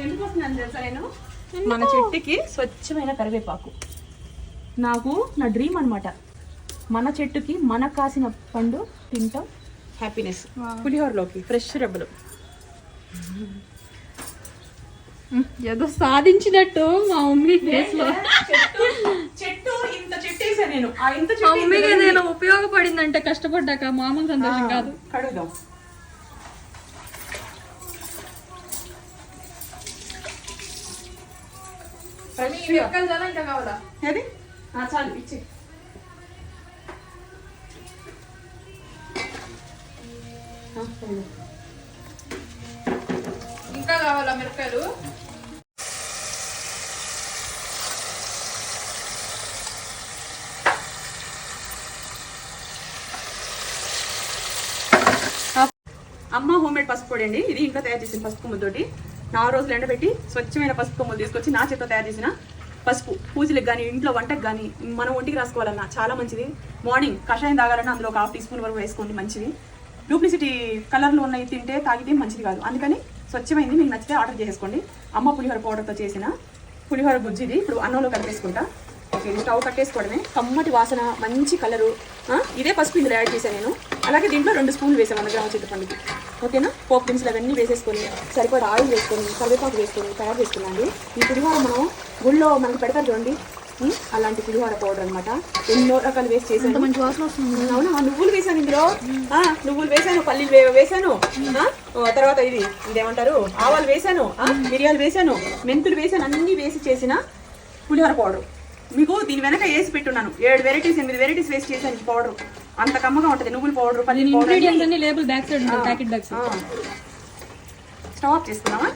ఎందుకు వస్తున్నాను తెలుసా నేను? మన చెట్టుకి స్వచ్ఛమైన కరివేపాకు నాకు నా డ్రీమ్ అన్నమాట. మన చెట్టుకి మన కాసిన పండు తింటాం, హ్యాపీనెస్. పులిహోరలోకి ఫ్రెష్ రెబ్బలు ఏదో సాధించినట్టు మా మమ్మీ ఫేస్ లో. చెట్టు ఇంత చెట్టు వేసా నేను. మా మమ్మీకి ఏదైనా ఉపయోగపడిందంటే కష్టపడ్డాక మామూలు సంతోషం కాదు. కడుగుదాం. ఇంకా కావాలా? ఏది చాలు ఇచ్చి. ఇంకా కావాలా మిరపకాయలు? అమ్మ హోమ్ మేడ్ పసుపు పొడి అండి. ఇది ఇంట్లో తయారు చేసిన పసుపు కొమ్ములతోటి 4 రోజులు ఎండబెట్టి స్వచ్ఛమైన పసుపు కొమ్ములు తీసుకొచ్చి నా చేతితో తయారు చేసిన పసుపు. పూజలకు కానీ ఇంట్లో వంటకు కానీ మనం ఒంటికి రాసుకోవాలన్నా చాలా మంచిది. మార్నింగ్ కషాయం తాగాలన్నా అందులో ఒక 1/2 టీ స్పూన్ వరకు వేసుకోండి, మంచిది. డూప్లిసిటీ కలర్లు ఉన్నాయి తింటే తాగితే మంచిది కాదు. అందుకని స్వచ్ఛమైంది. మీకు నచ్చితే ఆర్డర్ చేసేసుకోండి. అమ్మ పులిహోర పౌడర్తో చేసిన పులిహోర గుజ్జిది ఇప్పుడు అన్నంలో కలిపేసుకుంటా. Okay, stove కట్టేసుకోవడమే. కమ్మటి వాసన, మంచి కలరు. ఇదే పసుపు ఇందులో యాడ్ చేశాను నేను. అలాగే దీంట్లో 2 స్పూన్లు వేసాను 100 గ్రాముల చింతపండుకి. ఓకేనా? పోపు దినుసులు అవన్నీ వేసేసుకొని సరిపడా ఆయిల్ వేసుకొని కరివేపాకు వేసుకొని తయారు చేసుకున్నాండి. ఈ పులిహోర మనం గుళ్ళో మనకు పెడతారు చూడండి, అలాంటి పులిహోర పౌడర్ అనమాట. ఎన్నో రకాలు వేసి చేసాను. మంచి వాసన వస్తుంది. అవునా? నువ్వులు వేసాను ఇందులో. నువ్వులు వేసాను, పల్లీలు వేసాను, తర్వాత ఇదేమంటారు ఆవాలు వేసాను, మిరియాలు వేసాను, మెంతులు వేసాను. అన్ని వేసి చేసిన పులిహోర పౌడర్. మీకు దీని వెనక వేసి పెట్టున్నాను. 7 వెరైటీస్ 8 వెరైటీస్ వేసి చేశాను ఈ పౌడర్. అంత కమ్మగా ఉంటుంది. నువ్వుల పౌడర్, పల్లీల powder. Label back side packet back side. Stove off చేసుకున్నావా?